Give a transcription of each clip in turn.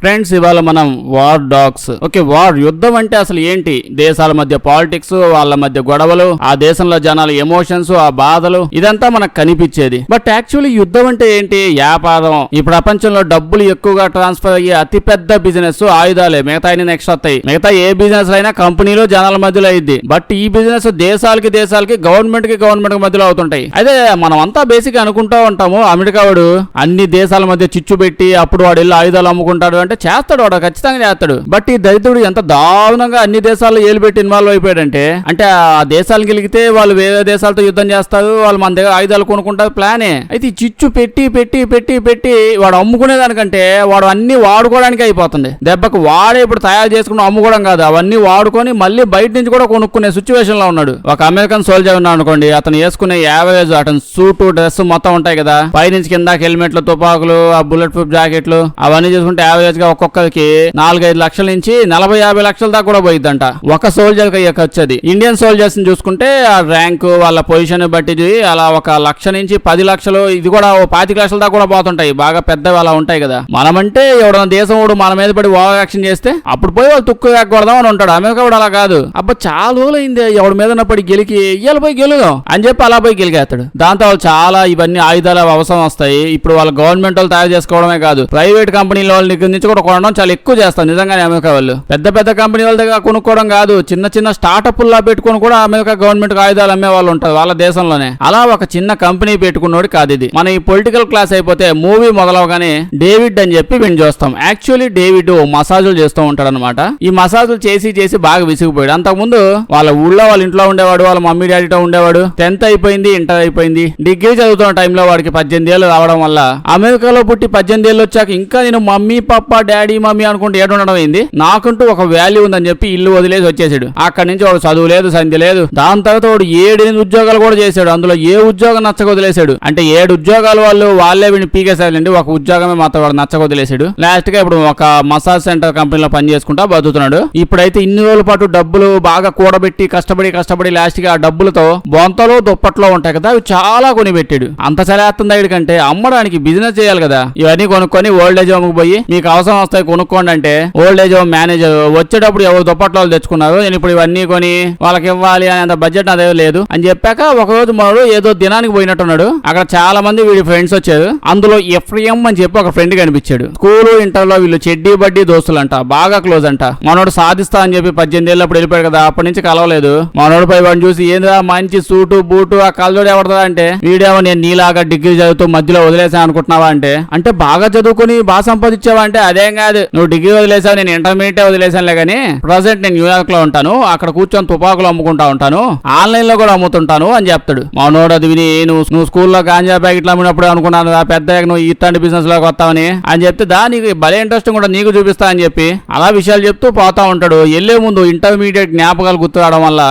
Friends, ఇవాళ మనం war dogs. Okay, war యుద్ధం అంటే అసలు ఏంటి, దేశాల మధ్య పాలిటిక్స్, వాళ్ళ మధ్య గొడవలు, ఆ దేశంలో జనాల ఎమోషన్స్, ఆ బాధలు, ఇదంతా మనకు కనిపించేది. బట్ యాక్చువల్లీ యుద్ధం అంటే ఏంటి, వ్యాపారం. ఈ ప్రపంచంలో డబ్బులు ఎక్కువగా ట్రాన్స్ఫర్ అయ్యే అతి పెద్ద బిజినెస్ ఆయుధాలే. మిగతా అన్ని నెక్స్ట్ వస్తాయి. మిగతా ఏ బిజినెస్ అయినా కంపెనీలు జనాల మధ్యలో అయింది. బట్ ఈ బిజినెస్ దేశాలకి గవర్నమెంట్ కి మధ్యలో అవుతుంటాయి. అదే మనం అంతా బేసిక్ అనుకుంటూ ఉంటాము, అమెరికా వాడు అన్ని దేశాల మధ్య చిచ్చు పెట్టి అప్పుడు వాడు వెళ్ళి ఆయుధాలు అమ్ముకుంటాడు అంటే చేస్తాడు, వాడు ఖచ్చితంగా చేస్తాడు. బట్ ఈ దరిద్రుడు ఎంత దారుణంగా అన్ని దేశాల్లో ఏలు పెట్టి ఇన్వాల్వ్ అయిపోయాడంటే, అంటే ఆ దేశాలు గెలిగితే వాళ్ళు వేరే దేశాలతో యుద్ధం చేస్తారు, వాళ్ళు మన దగ్గర ఆయుధాలు కొనుక్కుంటారు, ప్లానే. అయితే ఈ చిచ్చు పెట్టి పెట్టి పెట్టి పెట్టి వాడు అమ్ముకునే దానికంటే వాడు అన్ని వాడుకోవడానికి అయిపోతుంది. దెబ్బకు వాడే ఇప్పుడు తయారు చేసుకుని అమ్ముకోవడం కాదు, అవన్నీ వాడుకొని మళ్ళీ బయట నుంచి కూడా కొనుక్కునే సిచ్యువేషన్ లో ఉన్నాడు. ఒక అమెరికన్ సోల్జర్ ఉన్నాడు అనుకోండి, అతను వేసుకునే యావరేజ్ అతను సూటు డ్రెస్ మొత్తం ఉంటాయి కదా, పైనుంచి కింద హెల్మెట్లు, తుపాకులు, ఆ బుల్లెట్ ప్రూఫ్ జాకెట్లు, అవన్నీ చూసుకుంటే యావరేజ్ గా ఒక్కొక్కరికి 4-5 లక్షల నుంచి 40-50 లక్షల దాకా కూడా పోయిద్దంట ఒక సోల్జర్ కి వచ్చేది. ఇండియన్ సోల్జర్స్ ని చూసుకుంటే ఆ ర్యాంకు, వాళ్ళ పొజిషన్ బట్టి అలా 1 లక్ష నుంచి 10 లక్షలు, ఇది కూడా 25 లక్షల దాకా కూడా పోతుంటాయి. బాగా పెద్దవి అలా ఉంటాయి కదా. మనమంటే ఎవడన్నా దేశం వాడు మన మీద పడి ఓవర్ యాక్షన్ చేస్తే అప్పుడు పోయి వాళ్ళు తుక్కు కొడదాం అని ఉంటాడు. అమెరికా కూడా అలా కాదు, అబ్బా చాలా రోజులైంది ఎవడి మీద పడి గెలికి ఇయ్యాలి పోయి గెలుదాం అని చెప్పి అలా పోయి గెలిగేస్తాడు. దాంతో వాళ్ళు చాలా ఇవన్నీ ఆయుధాలు అవసరం వస్తాయి. ఇప్పుడు వాళ్ళ గవర్నమెంట్ వాళ్ళు తయారు చేసుకోవడమే కాదు, ప్రైవేట్ కంపెనీల వాళ్ళ దగ్గర నుంచి కూడా కొనడం చాలా ఎక్కువ చేస్తారు. నిజంగానే అమెరికా వాళ్ళు పెద్ద పెద్ద కంపెనీ వాళ్ళ దగ్గర కొనుక్కోవడం కాదు, చిన్న చిన్న స్టార్టప్లా పెట్టుకుని కూడా అమెరికా గవర్నమెంట్ ఆయుధాలు అమ్మే వాళ్ళు ఉంటారు వాళ్ళ దేశంలోనే. అలా ఒక చిన్న కంపెనీ పెట్టుకున్నోడు కాదు ఇది. మన ఈ పొలిటికల్ క్లాస్ అయిపోతే మూవీ మొదలవగానే డేవిడ్ అని చెప్పి వీడిని చూస్తాం. యాక్చువల్లీ డేవిడ్ మసాజులు చేస్తూ ఉంటాడు అనమాట. ఈ మసాజులు చేసి చేసి బాగా విసిగిపోయాడు. అంతకుముందు వాళ్ళ ఊళ్ళో వాళ్ళ ఇంట్లో ఉండేవాడు, వాళ్ళ మమ్మీ డాడీతో ఉండేవాడు. 10th అయిపోయింది, ఇంటర్ అయిపోయింది, డిగ్రీ చదువుతున్న టైంలో వాడికి 18 ఏళ్ళు రావడం వల్ల అమెరికాలో పుట్టి 18 ఏళ్ళు వచ్చాక ఇంకా నేను మమ్మీ పప్పా డాడీ మమ్మీ అనుకుంటూ ఏడుండడం అయింది. నాకంటూ ఒక వాల్యూ ఉందని చెప్పి ఇల్లు వదిలేసి వచ్చేసాడు. అక్కడి నుంచి వాడు చదువు లేదు, సంధ్య లేదు. దాని తర్వాత వాడు 7-8 ఉద్యోగాలు కూడా చేశాడు. అందులో ఏ ఉద్యోగం నచ్చక వదిలేశాడు. అంటే 7 ఉద్యోగాలు వాళ్ళే వీడిని పీకేసారండి. ఒక ఉద్యోగమే మాత్రం వాడు నచ్చక వదిలేశాడు. లాస్ట్ గా ఇప్పుడు ఒక మసాజ్ సెంటర్ కంపెనీలో పని చేసుకుంటా బతుకుతున్నాడు. ఇప్పుడైతే ఇన్ని రోజుల పాటు డబ్బులు బాగా కూడబెట్టి కష్టపడి లాస్ట్ గా ఆ డబ్బులతో బొంతలో దుప్పట్లో ఉంటాయి కదా, అవి చాలా కొనిపెట్టాడు. అంత చలేస్తుంది కంటే అమ్మడానికి బిజినెస్ చేయాలి కదా. ఇవన్నీ కొనుక్కొని ఓల్డ్ ఏజ్ హోమ్ కు పోయి మీకు అవసరం వస్తాయి కొనుక్కోండి అంటే ఓల్డ్ ఏజ్ హోమ్ మేనేజర్ వచ్చేటప్పుడు ఎవరు దుప్పట్లో తెచ్చుకున్నారు, నేను ఇప్పుడు ఇవన్నీ కొని వాళ్ళకి ఇవ్వాలి అనేంత బడ్జెట్ అదే లేదు అని చెప్పాక ఒక రోజు మరో ఏదో దినానికి పోయినట్టున్నాడు. అక్కడ చాలా మంది వీడి ఫ్రెండ్స్ వచ్చారు. అందులో ఎఫ్రియం అని చెప్పి ఒక ఫ్రెండ్ కనిపించాడు. స్కూల్ ఇంటర్ లో వీళ్ళు చెడ్డీ బడ్డీ దోస్తులు అంట, బాగా క్లోజ్ అంట. మనోడు సాధిస్తా అని చెప్పి 18 ఏళ్ళప్పుడు వెళ్ళిపోయాడు కదా, అప్పటి నుంచి కలవలేదు. మనోడు పై వాడిని చూసి ఏందా మంచి సూటు బూటు ఆ కళ్ళజోడు ఎవడదా అంటే, వీడేమో నేను నీలాగా డిగ్రీ చదువుతూ మధ్యలో వదిలేసా అనుకుంటున్నావా అంటే బాగా చదువుకుని బాగా సంపాదించావా అంటే అదేం కాదు, నువ్వు డిగ్రీ వదిలేసావు, నేను ఇంటర్మీడియట్ వదిలేసానులే కానీ ప్రజెంట్ నేను న్యూయార్క్ లో ఉంటాను, అక్కడ కూర్చొని తుపాకులు అమ్ముకుంటా ఉంటాను, ఆన్లైన్ లో కూడా అమ్ముతుంటాను అని చెప్తాడు. మనోడు అది విని నువ్వు స్కూల్లో గాంజా ప్యాకెట్లు అమ్మినప్పుడు అనుకున్నాను పెద్ద నువ్వు ఇట్లాంటి బిజినెస్ లోకి వస్తావని అని చెప్తే నీకు భలే ఇంట్రెస్ట్ కూడా నీకు చూపిస్తా అని చెప్పి అలా విషయాలు చెప్తూ పోతా ఉంటాడు. వెళ్లే ముందు ఇంటర్మీడియట్ జ్ఞాపకాలు గుర్తు రావడం వల్ల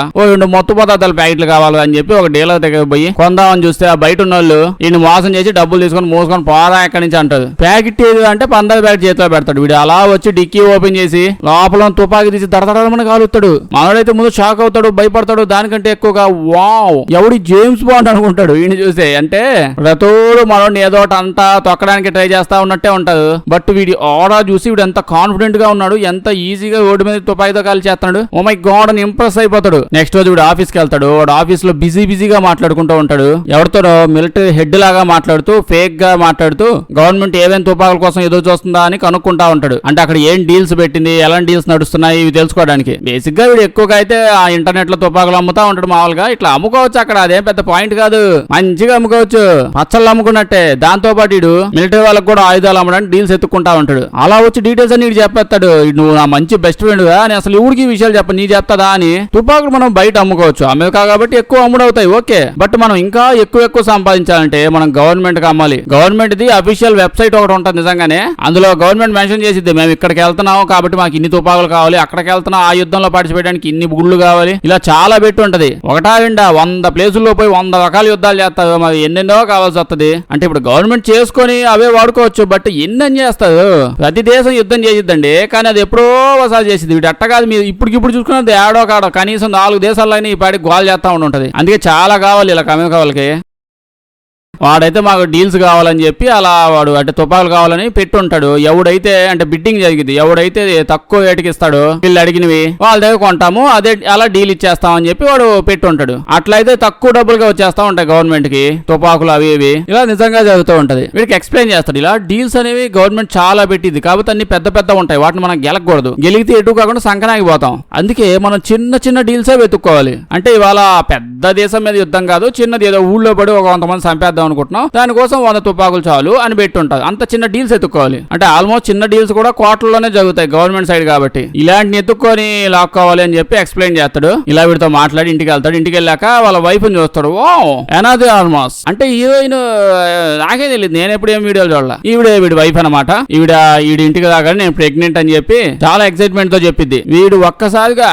మత్తు పదార్థాలు ప్యాకెట్లు కావాలి అని చెప్పి ఒక డీలర్ దగ్గర పోయి కొందామని చూస్తే ఆ బయట ఉన్న వాళ్ళు ఈయన మోసం చేసి డబ్బులు తీసుకొని మోసుకొని పోరా ఎక్కడి నుంచి అంటారు. ప్యాకెట్ ఏది అంటే 15 ప్యాకెట్ చేతిలో పెడతాడు. వీడు అలా వచ్చి డిక్కీ ఓపెన్ చేసి లోపల తుపాకి తీసి దడదడమని కాలుతాడు. మనోడైతే ముందు షాక్ అవుతాడు, భయపడతాడు. దానికంటే ఎక్కువగా వావ్ ఎవడి జేమ్స్ బాండ్ అనుకుంటాడు ఈయన చూస్తే. అంటే ప్రతోడు మనోడిని ఏదో అంతా తొక్కడానికి ట్రై చేస్తా ఉన్నట్టే ఉంటాడు. బట్ వీడి ఆరా చూసి వీడు ఎంత కాన్ఫిడెంట్ గా ఉన్నాడు, ఎంత ఈజీగా రోడ్డు మీద తుపాకితో కాల్ చేస్తున్నాడు. ఓ మై గాడ్ అని ఇంప్రెస్ అయిపోతాడు. నెక్స్ట్ రోజు వీడు ఆఫీస్కి వెళ్తాడు. వాడు ఆఫీస్ లో బిజీగా మాట్లాడుకుంటూ ఉంటాడు. ఎవరితో మిలిటరీ హెడ్ లాగా మాట్లాడుతూ ఫేక్ గా మాట్లాడుతూ గవర్నమెంట్ ఏమేమి తుపాకుల కోసం ఎదురు చూస్తుందా అని కనుక్కుంటా ఉంటాడు. అంటే అక్కడ ఏం డీల్స్ పెట్టింది, ఎలాంటి డీల్స్ నడుస్తున్నాయి ఇవి తెలుసుకోవడానికి. బేసిక్ గా వీడు ఎక్కువగా అయితే ఆ ఇంటర్నెట్ లో తుపాకులు అమ్ముతా ఉంటాడు. మామూలుగా ఇట్లా అమ్ముకోవచ్చు, అక్కడ అదేం పెద్ద పాయింట్ కాదు, మంచిగా అమ్ముకోవచ్చు, పచ్చళ్ళు అమ్ముకున్నట్టే. దాంతో పాటు వీడు మిలిటరీ వాళ్ళకి కూడా ఆయుధాలు అమ్మడానికి డీల్స్ ఎత్తుకుంటా ఉంటాడు. అలా వచ్చి డీటెయిల్స్ అని చెప్పేస్తాడు. నువ్వు నా మంచి బెస్ట్ ఫ్రెండ్ గా, నేను అసలు ఊరికి విషయాలు నీ చెప్తాదా అని. తుపాకులు మనం బయట అమ్ముకోవచ్చు, అమెరికా కాబట్టి ఎక్కువ అమ్ముడవుతాయి ఓకే. బట్ మనం ఇంకా ఎక్కువ సంపాదించాలంటే మనం గవర్నమెంట్ కి అమ్మాలి. గవర్నమెంట్ ది అఫీషియల్ వెబ్సైట్ ఒకటి ఉంటుంది నిజంగానే. అందులో గవర్నమెంట్ మెన్షన్ చేసిద్ది, మేము ఇక్కడికి వెళ్తున్నాం కాబట్టి మాకు ఇన్ని తుపాకులు కావాలి, అక్కడికి వెళ్తున్నాం ఆ యుద్ధంలో పార్టిసిపేట్ చేయడానికి ఇన్ని గుళ్ళు కావాలి, ఇలా చాలా పెట్టి ఉంటది. ఒకటా విండా 100 ప్లేసుల్లో పోయి 100 రకాల యుద్ధాలు చేస్తారు. మరి ఎన్నెన్నో కావాల్సి వస్తుంది. అంటే ఇప్పుడు గవర్నమెంట్ చేసుకొని అవే వాడుకోవచ్చు. బట్ ఎన్ని చేస్తారు, ప్రతి దేశం యుద్ధం చేసిద్దండి, కానీ అది ఎప్పుడో ఒకసారి చేసింది. వీడు అట్ట కాదు, మీరు ఇప్పుడు చూసుకున్నది ఏడో కాడో కనీసం 4 దేశాల్లో ఈ పాటికి గోల్ చేస్తా ఉంటది. అందుకే చాలా కావాలి ఇలా అమెరికా వాళ్ళకి. వాడైతే మాకు డీల్స్ కావాలని చెప్పి అలా వాడు అంటే తుపాకులు కావాలని పెట్టుంటాడు. ఎవడైతే అంటే బిడ్డింగ్ జరిగింది, ఎవడైతే తక్కువ రేటుకి ఇస్తాడో వీళ్ళు అడిగినవి వాళ్ళ దగ్గర కొంటాము, అదే అలా డీల్ ఇచ్చేస్తామని చెప్పి వాడు పెట్టుంటాడు. అట్లయితే తక్కువ డబ్బులుగా వచ్చేస్తా ఉంటాయి గవర్నమెంట్ కి తుపాకులు అవి ఇవి. ఇలా నిజంగా జరుగుతూ ఉంటది. వీడికి ఎక్స్ప్లెయిన్ చేస్తాడు ఇలా డీల్స్ అనేవి గవర్నమెంట్ చాలా పెట్టింది కాబట్టి అన్ని పెద్ద పెద్ద ఉంటాయి, వాటిని మనం గెలకూడదు, గెలిగితే ఎటు కాకుండా సంకనాకి పోతాం. అందుకే మనం చిన్న చిన్న డీల్సే వెతుక్కోవాలి. అంటే ఇవాళ పెద్ద దేశం మీద యుద్ధం కాదు, చిన్నది ఏదో ఊళ్ళో పడి ఒక 100 మంది చంపేద్దాం అనుకుంటున్నాం, దానికోసం 100 తుపాకులు చాలు అని పెట్టి ఉంటారు. అంత చిన్న డీల్స్ ఎత్తుకోవాలి. అంటే ఆల్మోస్ట్ చిన్న డీల్స్ కూడా కోట్లలోనే జరుగుతాయి గవర్నమెంట్ సైడ్ కాబట్టి. ఇలాంటిని ఎత్తుక్కొని లాక్కోవాలి అని చెప్పి ఎక్స్ప్లెయిన్ చేస్తాడు. ఇలా వీడితో మాట్లాడి ఇంటికి వెళ్తాడు. ఇంటికి వెళ్ళాక వాళ్ళ వైఫ్ ని చూస్తాడు. ఓ ఎనాది ఆల్మోస్ట్ అంటే హీరోయిన్ నాకే తెలియదు, నేను ఎప్పుడు ఏం వీడియోలు చూడాల. వీడి వైఫ్ అనమాట. వీడి ఇంటికి రాగానే నేను ప్రెగ్నెంట్ అని చెప్పి చాలా ఎక్సైట్మెంట్ తో చెప్పిద్ది. వీడు ఒక్కసారిగా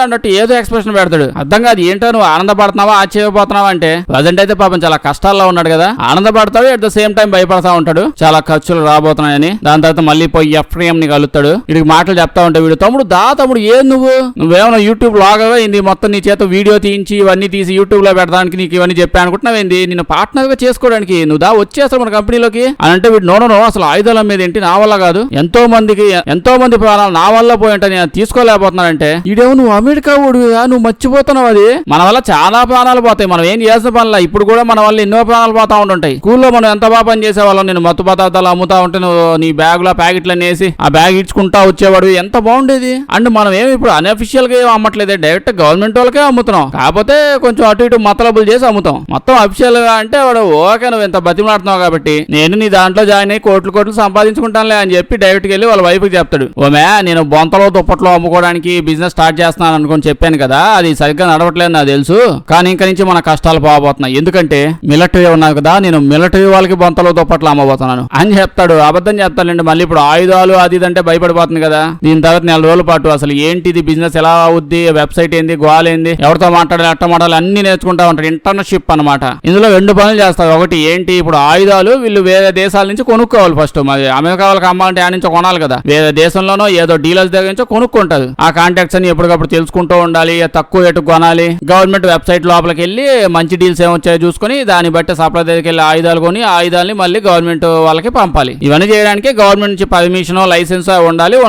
అన్నట్టు ఏదో ఎక్స్ప్రెషన్ పెడతాడు. అర్థం కాదు ఏంటో నువ్వు ఆనందపడుతున్నావా ఆశ్చర్యపోతున్నావా అంటే. ప్రజెంట్ అయితే పాపం చాలా కష్టాల్లో ఉన్నాడు కదా, ఆనందపడతాడు, అట్ ద సేమ్ టైం భయపడతా ఉంటాడు చాలా ఖర్చులు రాబోతున్నాయని. దాని తర్వాత మళ్ళీ పోయి ఎఫ్ఎం ని కలుస్తాడు. వీడికి మాటలు చెప్తా ఉంటాడు. వీడు తమ్ముడు ఏం నువ్వేమన్నా యూట్యూబ్ లాగా ఏంది, మొత్తం నీ చేత వీడియో తీయించి ఇవన్నీ తీసి యూట్యూబ్ లో పెట్టడానికి నీకు ఇవన్నీ చెప్పా అనుకుంటున్నావేంది, నిన్ను పార్ట్నర్ గా చేసుకోవడానికి నువ్వు వచ్చేస్తావు మన కంపెనీలోకి అని అంటే వీడు నో అసలు ఆయుధాల మీద ఏంటి, నా వల్ల కాదు, ఎంతో మంది ప్రాణాలు నా వల్ల పోయింట నేను తీసుకోలేకపోతున్నానంటే. ఇదేమో నువ్వు అమెరికా ఓడిగా నువ్వు మర్చిపోతున్నావు, అది మన వల్ల చాలా ప్రాణాలు పోతాయి, మనం ఏం చేసిన పనుల ఇప్పుడు కూడా మన వల్ల ఎన్నో ప్రాణాలు పోతా ఉంటుంటాయి. స్కూల్లో మనం ఎంత బాగా పని చేసేవాళ్ళం, నేను మత్తు పదార్థాలు అమ్ముతా ఉంటే నువ్వు నీ బ్యాగ్ లో ప్యాకెట్లన్నీ వేసి ఆ బ్యాగ్ ఇచ్చుకుంటా వచ్చేవాడు, ఎంత బాగుండేది. అండ్ మనం ఏమి ఇప్పుడు అన్అఫిషియల్ గా ఏం అమ్మట్లేదు, డైరెక్ట్ గవర్నమెంట్ వాళ్ళకే అమ్ముతున్నాం, కాకపోతే కొంచెం అటు ఇటు మతలబులు చేసి అమ్ముతాం. మొత్తం అఫిషియల్ గా అంటే వాడు ఓకే నువ్వు ఎంత బతిమలాడుతున్నావు కాబట్టి నేను నీ దాంట్లో జాయిన్ అయ్యి కోట్లు సంపాదించుకుంటానులే అని చెప్పి డైరెక్ట్ గా వెళ్ళి వాళ్ళ వైఫ్ కి చెప్తాడు. ఓమే నేను బొంతలో దుప్పట్లో అమ్ముకోవడానికి బిజినెస్ స్టార్ట్ చేస్తున్నాను అనుకుని చెప్పాను కదా, అది సరిగ్గా నడవట్లేదు నాకు తెలుసు, కానీ ఇంకా నుంచి మన కష్టాలు పోబోతున్నాయి, ఎందుకంటే మిలిటరీ ఉన్నావు కదా, నేను మిలిటరీ వాళ్ళకి బొంతలో దుప్పట్లు అమ్మబోతున్నాను అని చెప్తాడు. అబద్ధం చెప్తానండి. మళ్ళీ ఇప్పుడు ఆయుధాలు అది అంటే భయపడిపోతుంది కదా. దీని తర్వాత 4 రోజుల పాటు అసలు ఏంటిది బిజినెస్ ఎలా అవుద్ది, వెబ్సైట్ ఏంది, గోల్ ఏంది, ఎవరితో మాట్లాడాలి ఎట్ట మాట్లాడాలి అన్ని నేర్చుకుంటా ఉంటాడు. ఇంటర్న్షిప్ అనమాట. ఇందులో 2 పనులు చేస్తారు. ఒకటి ఏంటి, ఇప్పుడు ఆయుధాలు వీళ్ళు వేరే దేశాల నుంచి కొనుక్కోవాలి. ఫస్ట్ మరి అమెరికా వాళ్ళకి అమ్మాలంటే ఆ నుంచి కొనాలి కదా, వేరే దేశంలోనో ఏదో డీలర్స్ దగ్గర నుంచో కొనుక్కుంటారు. ఆ కాంటాక్ట్స్ అని ఎప్పటికప్పుడు తెలుసుకుంటూ ఉండాలి, తక్కువ రేటు కొనాలి. గవర్నమెంట్ వెబ్సైట్ లోపలికి వెళ్ళి మంచి డీల్స్ ఏమొచ్చాయో చూసుకుని దాన్ని బట్టి సప్లై దగ్గరికి వెళ్ళి ఆయుధాలు కొని ఆయుధాలని మళ్ళీ గవర్నమెంట్ వాళ్ళకి పంపాలి. ఇవన్నీ చేయడానికి గవర్నమెంట్ నుంచి పర్మిషన్ లైసెన్స్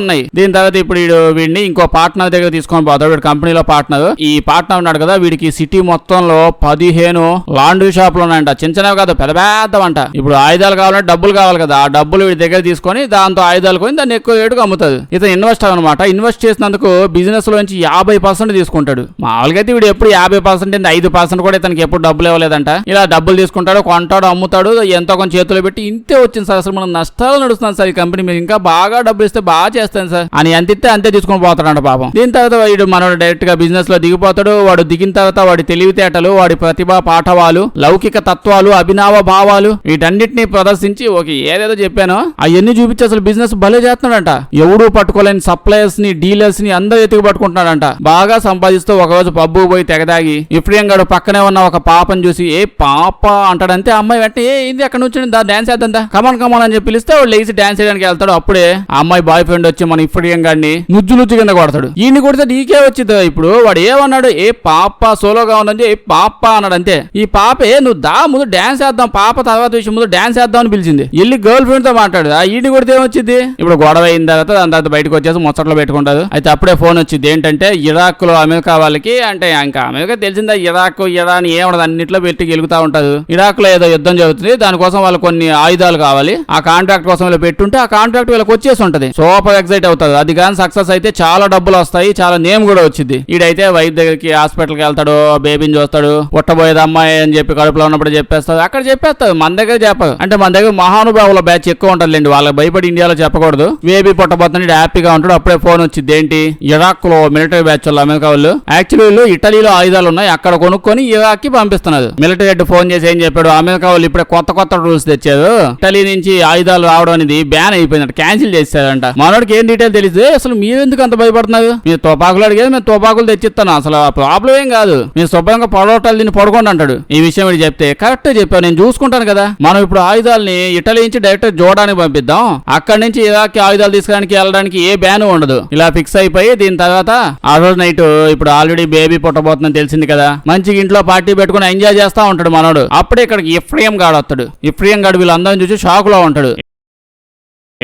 ఉన్నాయి. దీని తర్వాత ఇప్పుడు వీడిని ఇంకో పార్ట్నర్ దగ్గర తీసుకొని పోతాడు. వీడి కంపెనీలో పార్ట్నర్. ఈ పార్ట్నర్ ఉన్నాడు కదా, వీడికి సిటీ మొత్తంలో 15 లాండ్రీ షాపులు ఉన్నాయంట. చిన్నవి కాదు, పెద్ద పెద్దవంట. ఇప్పుడు ఆయుధాలు కావాలంటే డబ్బులు కావాలి కదా, ఆ డబ్బులు వీడి దగ్గర తీసుకొని దాంతో ఆయుధాలు కొని దాన్ని ఎక్కువ రేటుకు అమ్ముతుంది. ఇతను ఇన్వెస్టర్ అనమాట. ఇన్వెస్ట్ చేసినందుకు బిజినెస్ లో నుంచి 50% తీసుకుంటాడు. మామూలుగా అయితే వీడు ఎప్పుడు 50% 5% కూడా ఇతనికి ఎప్పుడు డబ్బులు ఇవ్వలేదంట. ఇలా డబ్బులు తీసుకుంటాడు, కొంటాడు, అమ్ముతాడు, ఎంతో కొంచెం చేతులు పెట్టి ఇంతే వచ్చింది సార్, అసలు మనం నష్టాలు నడుస్తున్నాం సార్, ఈ కంపెనీ మీరు ఇంకా బాగా డబ్బులు ఇస్తే బాగా చేస్తాను సార్ అని ఎంత ఇస్తే అంతే తీసుకొని పోతాడంట పాపం. దీని తర్వాత వీడు మనోడు డైరెక్ట్ గా బిజినెస్ లో దిగిపోతాడు. వాడు దిగిన తర్వాత వాడి తెలివితేటలు, వాడి ప్రతిభా పాఠవాలు, లౌకిక తత్వాలు, అభినవ భావాలు వీటన్నిటిని ప్రదర్శించి ఏదేదో చెప్పానో అవన్నీ చూపించి అసలు బిజినెస్ భలే చేస్తున్నాడంట. ఎవడూ పట్టుకోలేని సప్లయర్స్ ని, డీలర్స్ ని అందరూ ఎత్తుకు పట్టుకుంటున్నాడంట. బాగా సంపాదిస్తూ ఒకరోజు పబ్బు పోయి తెగదాగి ఇఫ్రియం గడు పక్కనే ఉన్న ఒక పాపను చూసి ఏ పాప అంటాడంతే. అమ్మాయి వెంటనే ఏంది అక్కడ నుంచి డాన్స్ చేద్దా, కమాన్ అని చెప్పి పిలిస్తే వాడు లేచి డాన్స్ చేయడానికి వెళ్తాడు. అప్పుడే ఆ అమ్మాయి బాయ్ ఫ్రెండ్ వచ్చి మన ఇఫ్రియం గాడిని నుజ్జు కింద కొడతాడు. ఈయన్ని కొడితే నీకే వచ్చింది. ఇప్పుడు వాడు ఏమన్నాడు, ఏ పాప సోలోగా ఉందని ఏ పాప అన్నాడు అంతే. ఈ పాపే నువ్వు ముందు డాన్స్ చేద్దాం, పాప తర్వాత విషయం ముందు డాన్స్ చేద్దాం అని పిలిచింది. వెళ్ళి గర్ల్ ఫ్రెండ్ తో మాట్లాడు. ఆ ఈయన్ని కొడితే ఏమొచ్చింది. ఇప్పుడు గొడవ అయిన తర్వాత దాని తర్వాత బయటకు వచ్చేసి ముచ్చట్లో పెట్టుకుంటారు. అయితే అప్పుడే ఫోన్ వచ్చింది. ఏంటంటే ఇరాక్ లో అమెరికా వాళ్ళకి, అంటే ఇంకా అమెరికా తెలిసిందా ఇరాక్ ఇరాన్ ఏమన్నది అన్నింటిలో పెట్టి గెలుగుతా ఉంటారు. ఇరాక్ లో ఏదో యుద్ధం జరుగుతుంది, దానికోసం వాళ్ళు కొన్ని ఆయుధాలు కావాలి. ఆ కాంట్రాక్ట్ కోసం వీళ్ళు పెట్టుంటే ఆ కాంట్రాక్ట్ వీళ్ళకి వచ్చేసి ఉంటది. సూపర్ ఎక్సైట్ అవుతారు. అది కానీ సక్సెస్ అయితే చాలా డబ్బులు వస్తాయి, చాలా నేమ్ కూడా వచ్చింది. ఈడైతే వైద్య దగ్గరికి హాస్పిటల్కి వెళ్తాడు, బేబీని చూస్తాడు. పుట్టబోయేది అమ్మాయి అని చెప్పి కడుపులో ఉన్నప్పుడు చెప్పేస్తాడు. అక్కడ చెప్పేస్తాడు, మన దగ్గర చెప్పదు. అంటే మన దగ్గర మహానుభావుల బ్యాచ్ ఎక్కువ ఉంటుందిలేండి, వాళ్ళకి భయపడి ఇండియాలో చెప్పకూడదు. బేబీ పుట్టబోతుంది, హ్యాపీగా ఉంటాడు. అప్పుడే ఫోన్ వచ్చింది. ఏంటి, ఇరాక్ లో మిలిటరీ బ్యాచ్ వాళ్ళు అమెరికా వాళ్ళు యాక్చువల్లీ వీళ్ళు ఇటలీలో ఆయుధాలు ఉన్నాయి, అక్కడ కొనుక్కొని ఇరాక్ కి పంపిస్తున్నారు. మిలిటరీ హెడ్ ఫోన్ చేసి ఏం చెప్పాడు, అమెరికా వాళ్ళు ఇప్పుడే కొత్త రూల్స్ తెచ్చారు, ఇటలీ నుంచి ఆయుధాలు రావడం అనేది బ్యాన్ అయిపోయిందంట, క్యాన్సిల్ చేశారంట. మనోడికి ఏం డీటెయిల్ తెలియదు. అసలు మీరు ఎందుకు అంత భయపడుతున్నారు, మీరు తుపాకులు అడిగేది మేము తుపాకులు తెచ్చిస్తాను, అసలు ప్రాబ్లం ఏం కాదు, మీరు శుభ్రంగా పడవటాలు దీన్ని పడుకోండి అంటాడు. ఈ విషయం వీడు చెప్తే కరెక్ట్ చెప్పావు, నేను చూసుకుంటాను కదా, మనం ఇప్పుడు ఆయుధాలని ఇటలీ నుంచి డైరెక్ట్ జోర్డానికి పంపిద్దాం, అక్కడి నుంచి ఇరాక్ ఆయుధాలు తీసుకురానికి వెళ్ళడానికి ఏ బ్యాన్ ఉండదు. ఇలా ఫిక్స్ అయిపోయి దీని తర్వాత ఆ రోజు నైట్ ఇప్పుడు ఆల్రెడీ బేబీ పుట్టబోతుందని తెలిసింది కదా, మంచిగా ఇంట్లో పార్టీ పెట్టుకుని ఎంజాయ్ చేస్తా ఉంటాడు మనోడు. అప్పుడే ఇక్కడికి ఇఫ్రేం గాడు వస్తాడు. ఇఫ్రేం గాడు వీళ్ళందరిని చూసి షాక్ లో ఉంటాడు.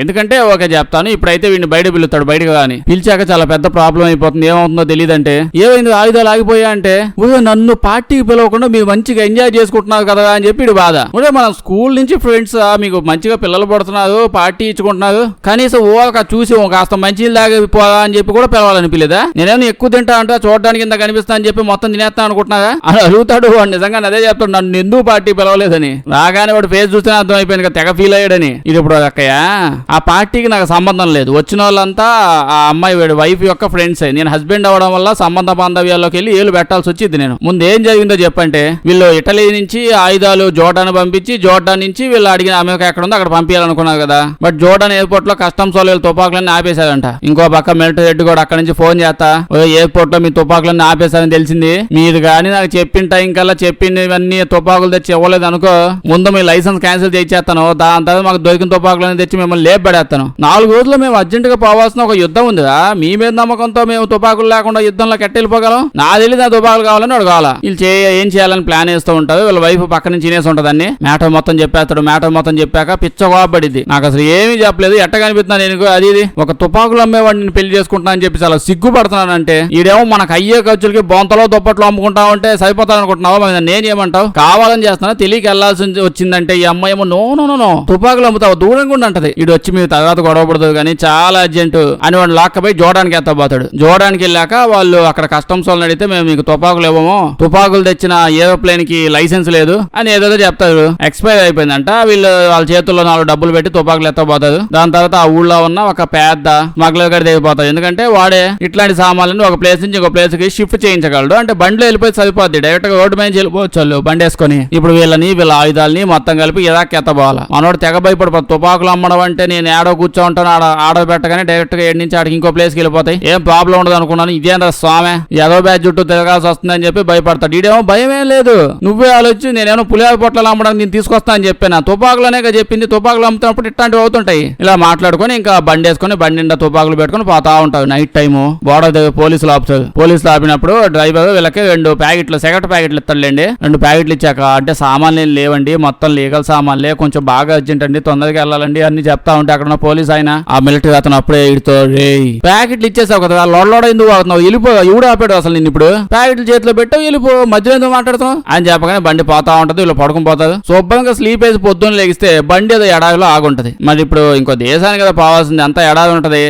ఎందుకంటే ఓకే చెప్తాను, ఇప్పుడైతే వీడిని బయట పిలుస్తాడు. బయటకు కానీ పిలిచాక చాలా పెద్ద ప్రాబ్లం అయిపోతుంది. ఏమవుతుందో తెలియదంటే, ఏమైంది ఆయుధాలు ఆగిపోయా అంటే, నన్ను పార్టీకి పిలవకుండా మీరు మంచిగా ఎంజాయ్ చేసుకుంటున్నారు కదా అని చెప్పి ఇడు బాధ. మనం స్కూల్ నుంచి ఫ్రెండ్స్, మీకు మంచిగా పిల్లలు పడుతున్నారు, పార్టీ ఇచ్చుకుంటున్నారు, కనీసం చూసి కాస్త మంచి తాగిపోదా అని చెప్పి కూడా పిలవాలనిపించలేదా? నేనేమో ఎక్కువ తింటా అంటా, చూడడానికి ఇంత కనిపిస్తా అని చెప్పి మొత్తం తినేస్తా అనుకుంటున్నారా అని అడుగుతాడు. వాడు నిజంగా అదే చెప్తాడు, నన్ను ఎందుకు పార్టీ పిలవలేదని. రాగానే వాడు ఫేస్ చూస్తేనే అర్థం అయిపోయింది కదా, తెగ ఫీల్ అయ్యాడని. ఇది ఇప్పుడు అక్కయ్య ఆ పార్టీకి నాకు సంబంధం లేదు, వచ్చిన వాళ్ళంతా ఆ అమ్మాయి వైఫ్ యొక్క ఫ్రెండ్స్. నేను హస్బెండ్ అవ్వడం వల్ల సంబంధ బాంధవ్యాల్లోకి వెళ్ళి ఏళ్ళు పెట్టాల్సి వచ్చింది. నేను ముందు ఏం జరిగిందో చెప్పంటే, వీళ్ళు ఇటలీ నుంచి ఆయుధాలు జోర్డాన్ పంపించి, జోర్డాన్ నుంచి వీళ్ళు అడిగిన అమెరికా ఎక్కడ ఉందో అక్కడ పంపించాలనుకున్నారు కదా. బట్ జోర్డాన్ ఎయిర్పోర్ట్ లో కస్టమ్స్ వాళ్ళు తుపాకులన్నీ ఆపేశారంట. ఇంకో పక్క మిలిటరీ హెడ్ కూడా అక్కడ నుంచి ఫోన్ చేస్తా, ఎయిర్పోర్ట్ లో మీ తుపాకులన్నీ ఆపేశారని తెలిసింది. మీరు కానీ నాకు చెప్పిన టైం కల్లా ఇవన్నీ తుపాకులు తెచ్చి ఇవ్వలేదు అనుకో, ముందు మీ లైసెన్స్ క్యాన్సిల్ చేసేస్తాను. దాని తర్వాత మాకు దొరికిన తుపాకులన్నీ తెచ్చి మిమ్మల్ని లేపబడేస్తాను. 4 రోజుల్లో మేము అర్జెంట్ గా పోవాల్సిన ఒక యుద్ధం ఉందిరా. మీ మీద నమ్మకంతో మేము తుపాకులు లేకుండా యుద్ధంలో కట్టెళ్ళిపోగలం. నా తెలియదు ఆ తుపాకులు కావాలని వాడు కావాలా. వీళ్ళు ఏం చేయాలని ప్లాన్ వేస్తూ ఉంటారు. వీళ్ళ వైఫ్ పక్క నుంచి తినేసి ఉంటదాన్ని. మ్యాటర్ మొత్తం చెప్పేస్తాడు. మ్యాటర్ మొత్తం చెప్పాక పిచ్చ కోపడిద్ది. నాకు అసలు ఏమీ చెప్పలేదు, ఎట్ట కనిపిస్తున్నా నేను అది ఒక తుపాకులు అమ్మేవాడిని పెళ్లి చేసుకుంటున్నా అని చెప్పి చాలా సిగ్గుపడుతున్నానంటే, ఈడేమో మనకు అయ్యే ఖర్చులకి బొంతలో దుప్పట్లు అమ్ముకుంటా ఉంటే సరిపోతాను అనుకుంటున్నావా? నేనేమంటావు, కావాలని చేస్తున్నా, తెలియక వెళ్లాల్సి వచ్చిందంటే ఈ అమ్మాయి ఏమో నో తుపాకులు అమ్ముతావు దూరంగా ఉంటది. ఇడు వచ్చి మీరు తర్వాత గొడవపడదు కానీ చాలా అర్జెంటు అని వాడు లాక్కపోయి జోర్డాన్కి ఎత్తపోతాడు. జోర్డాన్కి వెళ్ళాక వాళ్ళు అక్కడ కస్టమ్స్ వాళ్ళని అడిగితే, మేము మీకు తుపాకులు ఇవ్వము, తుపాకులు తెచ్చిన ఏరోప్లేన్ కి లైసెన్స్ లేదు అని ఏదో చెప్తారు. ఎక్స్పైర్ అయిపోయిందంట. వీళ్ళు వాళ్ళ చేతుల్లో 4 డబ్బులు పెట్టి తుపాకులు ఎత్తపోతారు. దాని తర్వాత ఆ ఊళ్ళో ఉన్న ఒక పెద్ద స్మగ్లర్ గడి దిగిపోతాడు. ఎందుకంటే వాడే ఇట్లాంటి సామాన్లను ఒక ప్లేస్ నుంచి ఇంకో ప్లేస్ కి షిఫ్ట్ చేయించగలడు. అంటే బండిలో వెళ్ళిపోయి సరిపోద్ది, డైరెక్ట్ గా రోడ్డు మీద వెళ్ళిపోవచ్చు వాళ్ళు బండి వేసుకొని. ఇప్పుడు వీళ్ళ ఆయుధాలని మొత్తం కలిపి ఎదాకి ఎత్తబోవాలి. మనోడు తెగ భయపడిపోతుంది. తుపాకులు అమ్మడం అంటే నేను ఏడో కూర్చో ఉంటాను, ఆర్డర్ పెట్టగానే డైరెక్ట్ గా 7 నుంచి ఆడికి ఇంకో ప్లేస్కి వెళ్ళిపోతాయి. ఏం ప్రాబ్లం ఉండదు అనుకున్నాను. ఇదేంద్ర స్వామి ఏదో బ్యాచ్ చుట్టూ తిరగాల్సి వస్తుందని చెప్పి భయపడతాడు. ఈడేమో భయం ఏం లేదు, నువ్వే ఆలోచి నేనేమో పులిహార పొట్లాలు అమ్మడానికి నేను తీసుకొస్తా అని చెప్పాను. తుపాకులనే చెప్పింది, తుపాకులు అమ్ముతున్నప్పుడు ఇట్లాంటివి అవుతుంటాయి. ఇలా మాట్లాడుకొని ఇంకా బండి వేసుకొని బండి నిండా తుపాకులు పెట్టుకుని పోతా ఉంటారు. నైట్ టైము బోర్డర్ దగ్గర పోలీసులు ఆపుతారు. పోలీసులు ఆపినప్పుడు డ్రైవర్ వీళ్ళకి 2 ప్యాకెట్లు సిగరెట్ ప్యాకెట్లు ఇస్తాడులేండి. 2 ప్యాకెట్లు ఇచ్చాక, అంటే సామాన్లు ఏం లేవండి, మొత్తం లీగల్ సామాన్లే, కొంచెం బాగా అర్జెంట్ అండి, తొందరగా వెళ్ళాలండి అని చెప్తా ఉంటే అక్కడ ఉన్న పోలీస్ ఆయన ఆ మిలిటరీ అతను అప్పుడే ఇడితో ప్యాకెట్లు ఇచ్చేసావు కదా, లోడ ఎందుకు అవుతున్నావు, వెళ్ళిపో, ఎవడు ఆపాడు అసలు నేను, ఇప్పుడు ప్యాకెట్లు చేతిలో పెట్టావు, వెళ్ళిపో, మధ్యలో ఎందుకు మాట్లాడుతున్నావు అని చెప్పగానే బండి పోతా ఉంటది. వీళ్ళు పడుకుని పోతారు. శుభ్రంగా స్లీప్ వేసి పొద్దున్న లెగిస్తే బండి ఏదో ఎడారిలో ఆగుంటది. మరి ఇప్పుడు ఇంకో దేశానికి కదా పోవాల్సింది, అంతా ఎడారి ఉంటది.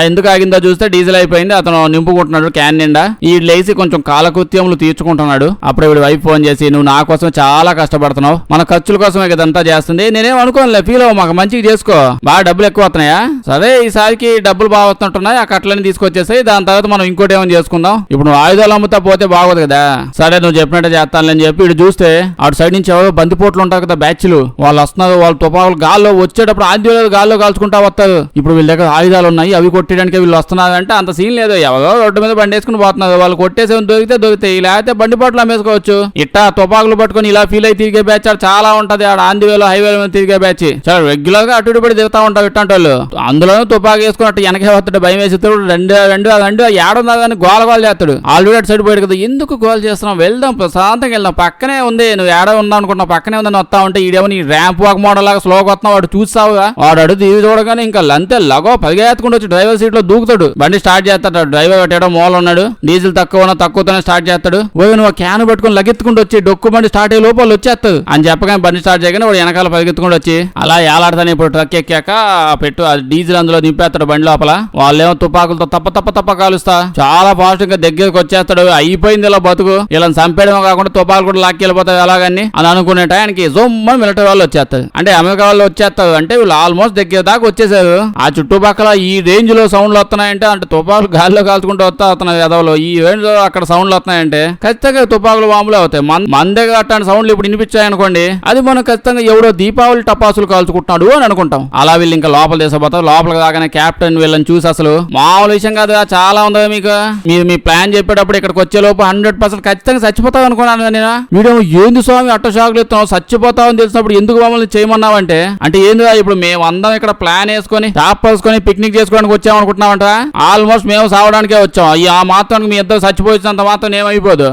ఎందుకు ఆగిందో చూస్తే డీజిల్ అయిపోయింది. అతను నింపుకుంటున్నాడు క్యాన్ నిండా. ఈ లేచి కొంచెం కాలకృత్యములు తీర్చుకుంటున్నాడు. అప్పుడు వీడు వైఫ్ ఫోన్ చేసి, నువ్వు నా కోసం చాలా కష్టపడుతున్నావు, మన ఖర్చుల కోసమే కదంతా చేస్తుంది, నేనేం అనుకోనులే, ఫీల్ అవ్వ, మాకు మంచిగా చేసుకో, బాగా డబ్బులు ఎక్కువ వస్తున్నాయా, సరే ఈసారికి డబ్బులు బాగా వస్తుంటున్నాయి, ఆ కట్లని తీసుకొచ్చేసాయి, దాని తర్వాత మనం ఇంకోటి ఏమైనా చేసుకుందాం, ఇప్పుడు నువ్వు ఆయుధాలు అమ్ముతా పోతే బాగోదు కదా, సరే నువ్వు చెప్పినట్టు చేస్తానులేని చెప్పి ఇటు చూస్తే అటు సైడ్ నుంచి ఎవరో బంతిపోట్లు ఉంటారు కదా బ్యాచ్లు, వాళ్ళు వస్తున్నారు. వాళ్ళు తుపాకులు గాల్లో వచ్చేటప్పుడు ఆంధ్రలో గాల్లో కాల్చుకుంటా వస్తారు. ఇప్పుడు వీళ్ళ దగ్గర ఆయుధాలు ఉన్నాయి, అవి కొట్టడానికి వీళ్ళు వస్తున్నారు అంటే అంత సీన్ లేదు. ఎవరో రోడ్డు మీద బండి వేసుకుని పోతున్నారు. వాళ్ళు కొట్టేసే దొరికితే లేకపోతే బండిపోట్లు అమ్మేసుకోవచ్చు. ఇట్టా తుపాకులు పట్టుకుని ఇలా ఫీల్ అయి తిరిగే బ్యాచ్ చాలా ఉంటది. ఆడ ఆంధ్రవేలో హైవేల మీద తిరిగే బ్యాచ్ చాలా రెగ్యులర్ గా అటు పడి తిరుగుతా ఉంటారు ఇట్లాంటి వాళ్ళు. అందులోనూ తుపాకు వేసుకున్నట్టు వెనకే వస్తాడు, భయం వేస్తాడు. రెండు ఏడున్నా కానీ గోల చేస్తాడు. ఆల్రెడీ అటు సైడ్ పోయాడు కదా, ఎందుకు గోల్ చేస్తున్నావు, వెళ్దాం ప్రశాంతంగా వెళ్దాం, పక్కనే ఉంది, నువ్వు ఏడ ఉందా అనుకుంటున్నావు, పక్కనే ఉందని వస్తా ఉంటే ఈడేమో నీ ర్యాంప్ వాక్ మోడల్ లాగా స్లోగా వస్తున్నావు. వాడు చూస్తావుగా, వాడు అడుగు తీసి చూడగానే ఇంకా లంతే లగో పరిగెత్తుకుంటూ వచ్చి డ్రైవర్ సీట్ లో దూకుతాడు. బండి స్టార్ట్ చేస్తాడు. డ్రైవర్ ఒకటేడో మూల ఉన్నాడు, డీజిల్ తక్కువతోనే స్టార్ట్ చేస్తాడు. నువ్వు క్యాన్ పెట్టుకుని లగెత్తుకుంటూ వచ్చి డొక్కు బండి స్టార్ట్ అయ్యే లోపల వచ్చేస్తాడు అని చెప్పగానే బండి స్టార్ట్ చేయగానే వాడు వెనకాల పరిగెత్తుకుంటూ వచ్చి అలా ఏలాడతాను. ఇప్పుడు ట్రక్ ఎక్కాక పెట్టు డీజిల్ అందులో నింపేస్తాడు బండి లోపల. వాళ్ళేమో తుపాకులతో తప్ప కాలుస్తా చాలా ఫాస్ట్ గా దగ్గరకు వచ్చేస్తాడు. అయిపోయింది ఇలా బతుకు, ఇలా చంపేయడం కాకుండా తుపాకులు కూడా లాక్కెళ్ళిపోతాయి ఎలాగని అని అనుకునే టైంకి జొమ్మని మిలిటరీ వాళ్ళు వచ్చేస్తారు. అంటే అమెరికా వాళ్ళు వచ్చేస్తారు. అంటే వీళ్ళు ఆల్మోస్ట్ దగ్గర దాకా వచ్చేసారు. ఆ చుట్టుపక్కల ఈ రేంజ్ లో సౌండ్లు వస్తున్నాయంటే, అంటే తుపాకులు గాలిలో కాల్చుకుంటూ వస్తున్నాయి ఎదవలో, ఈ రేంజ్ లో అక్కడ సౌండ్లు వస్తున్నాయంటే ఖచ్చితంగా తుపాకులు బాంబులు అవుతాయి. మన దగ్గర అట్లాంటి సౌండ్లు ఇప్పుడు వినిపించాయి అనుకోండి, అది మనం ఖచ్చితంగా ఎవడో దీపావళి టపాసులు కాల్చుకుంటున్నాడు అని అనుకుంటాం. అలా వీళ్ళు ఇంకా లోపల తీసుకుపోతారు. లోపలికి రాగానే కెప్టెన్ వీళ్ళని చూసి, అసలు మామూలు విషయం కాదు, చాలా ఉందా మీకు, మీరు మీ ప్లాన్ చెప్పేటప్పుడు ఇక్కడికి వచ్చే లోపు 100% ఖచ్చితంగా చచ్చిపోతావు అనుకున్నాను నేను. వీడేమో ఏంది స్వామి అట్ట షాకులు ఇస్తావు, చచ్చిపోతావు అని తెలిసినప్పుడు ఎందుకు మమ్మల్ని చేయమన్నావంటే, అంటే ఏంది ఇప్పుడు మేము అందరం ఇక్కడ ప్లాన్ వేసుకొని టాప్ వేసుకొని పిక్నిక్ చేసుకోవడానికి వచ్చామనుకుంటున్నామంట, ఆల్మోస్ట్ మేము సావడానికే వచ్చాం. ఆ మాత్రానికి మీ ఇద్దరు చచ్చిపోయినంత మాత్రం ఏమైపోదు.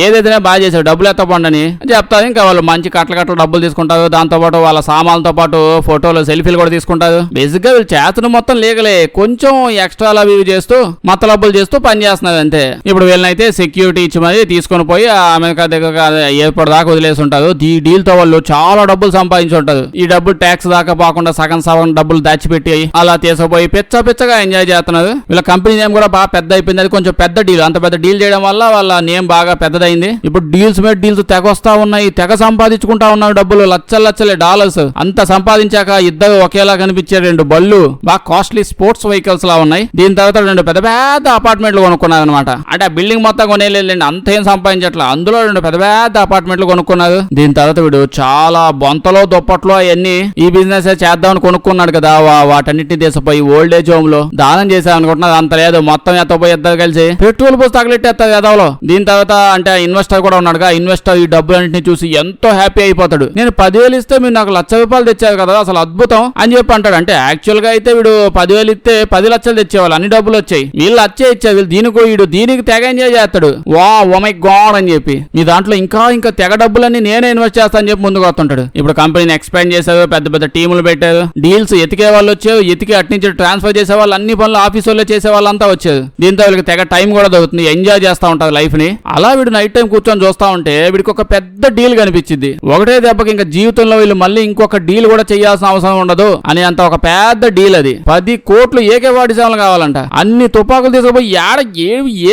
ఏదైతే బాగా చేశావు డబ్బులు ఎత్తపండి అని చెప్తారు. ఇంకా వాళ్ళు మంచి కట్టలు డబ్బులు తీసుకుంటారు. దాంతో పాటు వాళ్ళ సామాన్లతో పాటు ఫోటోలు సెల్ఫీలు కూడా తీసుకుంటారు. బేసిక్ గా వీళ్ళు చేతను మొత్తం లీగలే, కొంచెం ఎక్స్ట్రా అవి చేస్తూ మతలబ్బులు చేస్తూ పని చేస్తున్నారు అంతే. ఇప్పుడు వీళ్ళనైతే సెక్యూరిటీ ఇచ్చి మరి తీసుకొని పోయి అమెరికా దగ్గర ఎయిర్పోర్ట్ దాకా వదిలేసి ఉంటారు. ఈ డీల్ తో వాళ్ళు చాలా డబ్బులు సంపాదించి ఉంటారు. ఈ డబ్బులు ట్యాక్స్ దాకా పోకుండా సగం డబ్బులు దాచిపెట్టి అలా తీసుకుపోయి పిచ్చగా ఎంజాయ్ చేస్తున్నారు. వీళ్ళ కంపెనీ నేమ్ కూడా బాగా పెద్ద అయిపోయింది. అది కొంచెం పెద్ద డీల్. అంత పెద్ద డీల్ చేయడం వల్ల వాళ్ళ నేమ్ బాగా పెద్దదైంది. ఇప్పుడు డీల్స్ మీద డీల్స్ తెగ వస్తా ఉన్నాయి, తెగ సంపాదించుకుంటా ఉన్నారు డబ్బులు, లచ్చలే డాలర్స్. అంత సంపాదించాక ఇద్దరు ఒకేలా కనిపించే 2 బళ్ళు బాగా కాస్ట్లీ స్పోర్ట్స్ వెహికల్స్ లా ఉన్నాయి. దీని తర్వాత 2 పెద్ద పెద్ద అపార్ట్మెంట్లు కొనుక్కున్నారు అనమాట. అంటే ఆ బిల్డింగ్ మొత్తం కొనేలేదండి, అంత ఏం సంపాదించట్లా. అందులో 2 పెద్ద పెద్ద అపార్ట్మెంట్లు కొనుక్కున్నారు. దీని తర్వాత వీడు చాలా బొంతలో దుప్పట్లో అవన్నీ ఈ బిజినెస్ చేద్దామని కొనుక్కున్నాడు కదా, వాటన్నిటిని తీసిపోయి ఓల్డ్ ఏజ్ హోమ్ లో దానం చేశారు అనుకుంటున్నారు. అంత లేదు, మొత్తం ఎత్తపోయి ఇద్దరు కలిసి పెట్రోల్ పోసి తగలెట్టేస్తారు గదవలో. దీని తర్వాత అంటే ఇన్వెస్టర్ కూడా ఉన్నాడుగా, ఇన్వెస్టర్ ఈ డబ్బులన్నింటినీ చూసి ఎంతో హ్యాపీ అయిపోతాడు. నేను 10,000 ఇస్తే మీరు నాకు ₹1,00,000 తెచ్చారు కదా, అసలు అద్భుతం అని చెప్పి అంటాడు. అంటే యాక్చువల్ గా అయితే వీడు 10,000 ఇస్తే 10 లక్షలు తెచ్చేవాళ్ళు, అన్ని డబ్బులు వచ్చాయి. వీళ్ళు వచ్చే ఇచ్చారు, వీళ్ళు దీనికి తెగ ఎంజాయ్ చేస్తాడు. ఓ మై గాడ్ అని చెప్పి మీ దాంట్లో ఇంకా తెగ డబ్బులన్నీ నేనే ఇన్వెస్ట్ చేస్తా అని చెప్పి ముందుకు వస్తుంటాడు. ఇప్పుడు కంపెనీని ఎక్స్పాండ్ చేశారు, పెద్ద టీములు పెట్టారు, డీల్స్ ఎతికే వాళ్ళు వచ్చారు, ఎతికి అట్నుంచి ట్రాన్స్ఫర్ చేసే వాళ్ళు, అన్ని పనులు ఆఫీస్ వాళ్ళే చేసే వాళ్ళంతా వచ్చారు. దీంతో వీళ్ళకి తెగ టైం కూడా దొరుకుతుంది, ఎంజాయ్ చేస్తా ఉంటారు లైఫ్ ని. అలా వీడు నైట్ టైం కూర్చొని చూస్తా ఉంటే వీడికి ఒక పెద్ద డీల్ కనిపించింది. ఒకటే దెబ్బకి ఇంకా జీవితంలో వీళ్ళు మళ్ళీ ఇంకొక డీల్ కూడా చేయాల్సిన అవసరం ఉండదు అని అంత ఒక పెద్ద డీల్. అది 10 కోట్లు AK-47 కావాలంట. అన్ని తుపాకులు తీసుకుపోయి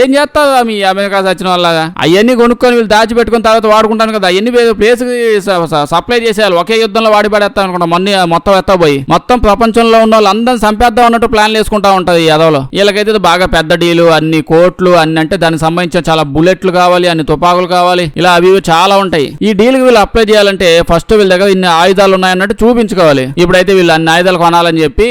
ఏం చేస్తారు మీ అమెరికా వచ్చిన వాళ్ళ అవన్నీ కొనుక్కొని వీళ్ళు దాచిపెట్టుకుని తర్వాత వాడుకుంటాను కదా, అవన్నీ ప్లేస్ సప్లై చేసేయాలి. ఒకే యుద్ధంలో వాడి పడేస్తాం అనుకుంటా మొత్తం ఎత్తపోయి మొత్తం ప్రపంచంలో ఉన్న వాళ్ళందరినీ చంపేద్దాం అన్నట్టు ప్లాన్లు వేసుకుంటా ఉంటది ఈ యదవలో. వీళ్ళకైతే బాగా పెద్ద డీలు, అన్ని కోట్లు, అన్ని అంటే దానికి సంబంధించిన చాలా బుల్లెట్లు కావాలి, అన్ని తుపాకులు కావాలి, ఇలా అవి చాలా ఉంటాయి. ఈ డీల్ కి వీళ్ళు అప్లై చేయాలంటే ఫస్ట్ వీళ్ళ దగ్గర ఇన్ని ఆయుధాలు ఉన్నాయన్నట్టు చూపించుకోవాలి. ఇప్పుడైతే వీళ్ళు అన్ని ఆయుధాలు కొనాలని చెప్పి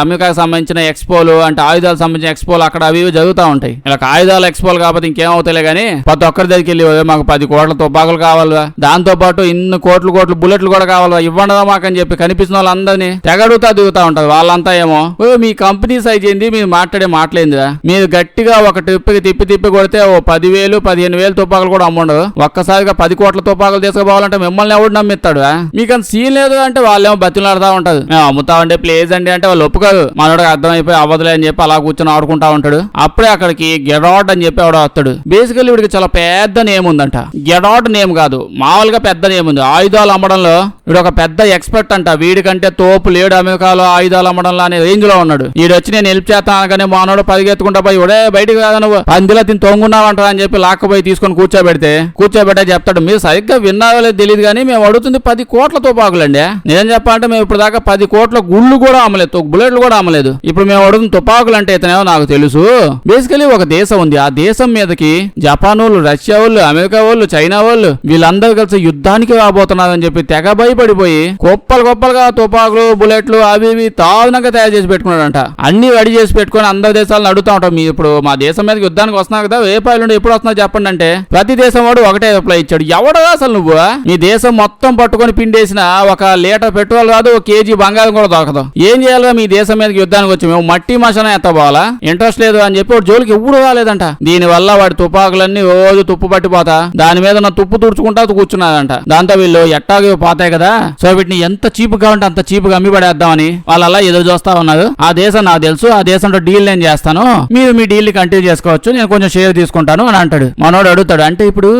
అమెరికాకు సంబంధించిన ఎక్స్పోలు అంటే ఆయుధాలకు సంబంధించిన ఎక్స్పోలు అక్కడ అవి జరుగుతూ ఉంటాయి. ఇలా ఆయుధాల ఎక్స్పోలు కాకపోతే ఇంకేమవుతాయిలే గానీ ప్రతి ఒక్కరి దగ్గరికి వెళ్ళి మాకు 10 కోట్ల తుపాకులు కావాలా, దాంతో పాటు ఇన్ని కోట్లు బుల్లెట్లు కూడా కావాలా, ఇవ్వండి మాకని చెప్పి కనిపిస్తున్న వాళ్ళందరినీ తెగడుగుతా దిగుతా ఉంటారు. వాళ్ళంతా ఏమో మీ కంపెనీ సైజ్ ఏంది, మీరు మాట్లాడే మాటలేందిరా, మీరు గట్టిగా ఒక ట్రిప్కి తిప్పి కొడితే ఓ 10,000 15,000 తుపాకులు కూడా అమ్ముండదు. ఒక్కసారిగా 10 కోట్ల తుపాకులు తీసుకుపోవాలంటే మిమ్మల్ని ఎవడు నమ్మిస్తాడు? మీకు అంత సీన్ లేదు అంటే వాళ్ళేమో బతిలాడుతూ ఉంటారు. మేము అమ్ముతామంటే ప్లేస్ అండి అంటే వాళ్ళు ఒప్పుకోరు. మనోడికి అర్థమైపోయి అవ్వదులే అని చెప్పి అలా కూర్చొని ఆడుకుంటా ఉంటాడు. అప్పుడే అక్కడికి గెడాడ్ అని చెప్పి ఎవడో వస్తాడు. బేసికల్లీ వీడికి చాలా పెద్ద నేమ్ ఉందంట. గెడాడ్ నేమ్ కాదు, మామూలుగా పెద్ద నేమ్ ఉంది. ఆయుధాలు అమ్మడంలో వీడు ఒక పెద్ద ఎక్స్పర్ట్ అంట. వీడికంటే తోపు లేడు అమెరికాలో ఆయుధాలు అమ్మడంలో అనే రేంజ్ లో ఉన్నాడు. వీడు వచ్చి నేను హెల్ప్ చేస్తాను అనగానే మానవుడు పరిగెత్తుకుంటా పోయి ఒడే బయటకు రాదా నువ్వు, పందిలో తిని తొంగున్నావంటా అని చెప్పి లాక్కపోయి తీసుకొని కూర్చోబెట్టే చెప్తాడు. మీరు సరిగ్గా విన్నారో లేదు తెలియదు కానీ మేము అడుగుతుంది 10 కోట్ల తుపాకులండి. నిజం చెప్పాలంటే మేము ఇప్పుడు దాకా 10 కోట్ల గుళ్ళు కూడా అమ్మలేదు, బుల్లెట్లు కూడా అమ్మలేదు. ఇప్పుడు మేము అడుగుతున్న తుపాకులు అంటే ఇతనేమో నాకు తెలుసు. బేసికలీ ఒక దేశం ఉంది, ఆ దేశం మీదకి జపాన్ వాళ్ళు, రష్యా వాళ్ళు, అమెరికా వాళ్ళు, చైనా వాళ్ళు వీళ్ళందరూ కలిసి యుద్ధానికి రాబోతున్నారని చెప్పి తెగ భయపడిపోయి గొప్పలుగా తుపాకులు, బుల్లెట్లు అవి ఇవి తాజాగా తయారు చేసి పెట్టుకున్నాడంట. అన్ని రెడీ చేసి పెట్టుకుని అందరి దేశాలను అడుగుతా ఉంటాం, మీరు ఇప్పుడు మా దేశం మీదకి యుద్ధానికి వస్తున్నారు కదా, ఏ పాయలు ఎప్పుడు వస్తున్నా చెప్పండి అంటే ప్రతి దేశం వాడు ఒకటే రిప్లై ఇచ్చాడు. ఎవడో అసలు నువ్వు మీ దేశం మొత్తం పట్టుకొని పిండేసిన 1 లీటర్ పెట్రోల్ రాదు, 1 కేజీ బంగారం కూడా దొరకదు. ఏం చేయాలి మీ దేశం మీదకి యుద్ధానికి వచ్చి మేము మట్టి మషన ఎత్తపోవాలా, ఇంట్రెస్ట్ లేదు అని చెప్పి వాడు జోలికి ఎప్పుడు రాలేదంట. దీని వల్ల వాడి తుపాకులన్నీ రోజు తుప్పు పట్టిపోతా దాని మీద నా తుప్పు తుడుచుకుంటా కూర్చున్నాదంట. దాంతో వీళ్ళు ఎట్టాగో పోతాయి కదా, సో వీటిని ఎంత చీప్ గా ఉంటే అంత చీప్ గా అమ్మి పడేద్దామని వాళ్ళు అలా ఎదురు చూస్తా ఉన్నారు. ఆ దేశం నాకు తెలుసు, ఆ దేశంతో డీల్ నేను చేస్తాను, మీరు మీ డీల్ ని కంటిన్యూ చేసుకోవచ్చు, నేను కొంచెం షేర్ తీసుకుంటాను అని అంటాడు. మనోడు అడుగుతాడు, అంటే ఇప్పుడు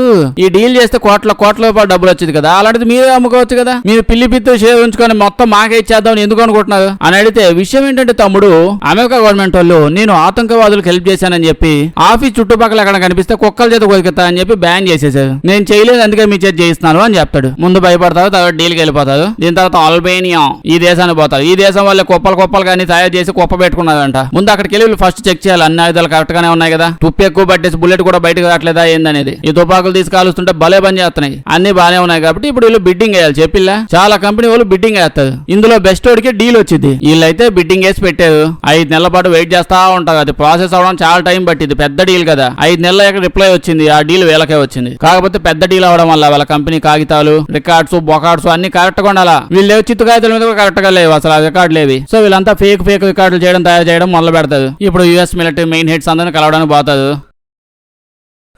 ఈ డీల్ చేస్తే కోట్ల రూపాయలు డబ్బులు వచ్చింది కదా, అలాంటిది మీరే అమ్ముకోవచ్చు కదా, మీరు పిల్లి పిత్తు షేర్ ఉంచుకొని మొత్తం మాకే ఇచ్చేద్దాం ఎందుకు అనుకుంటున్నారు అని అడిగితే, విషయం ఏంటంటే తమ్ముడు అమెరికా గవర్నమెంట్ వాళ్ళు నేను ఆతంకవాదులకు హెల్ప్ చేశానని చెప్పి ఆఫీస్ చుట్టుపక్కల ఎక్కడ కనిపిస్తే కుక్కల చేత కొరికితా అని చెప్పి బ్యాన్ చేసేసారు. నేను చేయలేదు అందుకే మీ చేత చేయిస్తున్నాను అని చెప్తాడు. ముందు భయపడతారు, తర్వాత డీల్కి వెళ్ళిపోతారు. దీని తర్వాత అల్బేనియా ఈ దేశానికి పోతారు. ఈ దేశం వాళ్ళే కుప్పలు కానీ తయారు చేసి కుప్ప పెట్టుకున్నారంట. ముందు అక్కడికి వెళ్ళి ఫస్ట్ చెక్ చేయాలి అన్ని ఆయుధాలు కరెక్ట్ గానే ఉన్నాయి కదా, తుప్పు ఎక్కువ పట్టేసి బుల్లెట్ కూడా బయటకు రావట్లేదా ఏందనేది. ఈ తుపాకులు తీసి కాలుస్తుంటే భలే పని చేస్తున్నాయి, అన్ని బానే ఉన్నాయి కాబట్టి ఇప్పుడు వీళ్ళు బిడ్డింగ్ వేయాలి. చెప్పిల్లా చాలా కంపెనీ వాళ్ళు బిడ్డింగ్ వేస్తారు. ఇందులో బెస్ట్ వాడికి డీల్ వచ్చింది. వీళ్ళైతే బిడ్డింగ్ వేసి పెట్టారు. 5 నెలల పాటు వెయిట్ చేస్తా ఉంటారు. అది ప్రాసెస్ అవడం చాలా టైం పట్టింది, పెద్ద డీల్ కదా. 5 నెలల రిప్లై వచ్చింది, ఆ డీల్ వీళ్ళకే వచ్చింది. కాకపోతే పెద్ద డీల్ అవడం వల్ల వాళ్ళ కంపెనీ కాగితాలు, రికార్డ్స్, బొకార్డ్స్ అన్ని కరెక్ట్ గా ఉండాలా. వీళ్ళు చిత్తు కాగితాల మీద కరెక్ట్ గా లేవు అసలు, ఆ రికార్డులు లేవి. సో వీళ్ళంతా ఫేక్ రికార్డులు తయారు చేయడం మొదలు పెడతారు. ఇప్పుడు యుఎస్ మిలిటరీ మెయిన్ హెడ్స్ అందరిని కలవడానికి పోతారు.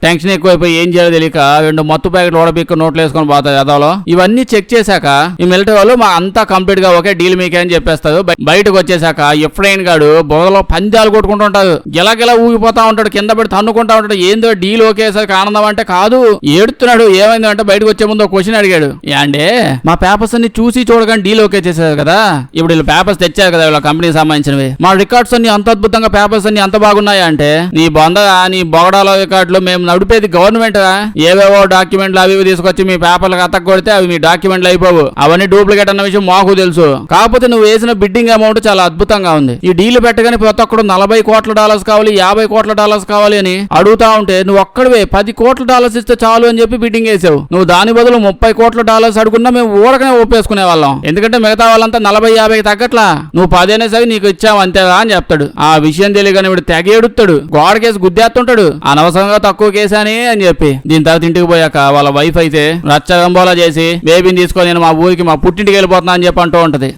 టెన్షన్ ఎక్కువైపోయి ఏం చేయాలో తెలియక 2 మత్తు ప్యాకెట్లు ఓడబిక్కు నోట్లు వేసుకొని పోతాయి అదోలో. ఇవన్నీ చెక్ చేశాక ఈ మిలిటరీ వాళ్ళు మా అంతా కంప్లీట్ గా ఒకే డీల్ మీకే అని చెప్పేస్తారు. బయటకు వచ్చేసాక ఎఫ్రైన్ గాడు బొదలో పంజాలు కొట్టుకుంటుంటాడు, గిలగిలా ఊగిపోతా ఉంటాడు, కింద పెట్టి తన్నుకుంటా ఉంటాడు. ఏందో డీల్ ఒకేసారి ఆనందం అంటే కాదు, ఏడుతున్నాడు. ఏమైంది అంటే బయటకు వచ్చే ముందు ఒక క్వశ్చన్ అడిగాడు, అంటే మా పేపర్స్ అన్ని చూసి చూడగానే డీల్ ఓకే చేశారు కదా, ఇప్పుడు వీళ్ళు పేపర్స్ తెచ్చారు కదా వీళ్ళ కంపెనీకి సంబంధించినవి, మా రికార్డ్స్ అన్ని అంత అద్భుతంగా పేపర్స్ అన్ని అంత బాగున్నాయా అంటే, నీ నీ బొగడాల రికార్డులు మేము నడిపేది గవర్నమెంట్, ఏవేవో డాక్యుమెంట్లు అవి తీసుకొచ్చి మీ పేపర్లకు అతక కొడితే అవి మీ డాక్యుమెంట్లు అయిపోవు, అవన్నీ డూప్లికేట్ అన్న విషయం మాకు తెలుసు. కాకపోతే నువ్వు వేసిన బిడ్డింగ్ అమౌంట్ చాలా అద్భుతంగా ఉంది. ఈ డీల్ పెట్టగానే ప్రతి ఒక్కడు $40 కోట్ల కావాలి, $50 కోట్ల కావాలి అని అడుగుతా ఉంటే నువ్వు ఒక్కడివే $10 కోట్ల ఇస్తే చాలు అని చెప్పి బిడ్డింగ్ వేసావు. నువ్వు దాని బదులు $30 కోట్ల అడుగున్నా మేము ఊరకనే ఒప్పేసుకునే వాళ్ళం, ఎందుకంటే మిగతా వాళ్ళంతా 40-50 తగ్గట్లా, నువ్వు 10 అయినా సరే నీకు ఇచ్చావు అంతేగా అని చెప్తాడు. ఆ విషయం తెలియగానే వీడు తెగ ఏడుస్తాడు, గోడకేసి గుద్దేస్తుంటాడు, అనవసరంగా తక్కువ కేసాని అని చెప్పి. దీని తర్వాత ఇంటికి పోయాక వాళ్ళ వైఫ్ అయితే రచ్చగంబోలా చేసి బేబీని తీసుకొని నేను మా ఊరికి మా పుట్టింటికి వెళ్ళిపోతున్నా అని చెప్పి అంటూ ఉంటది.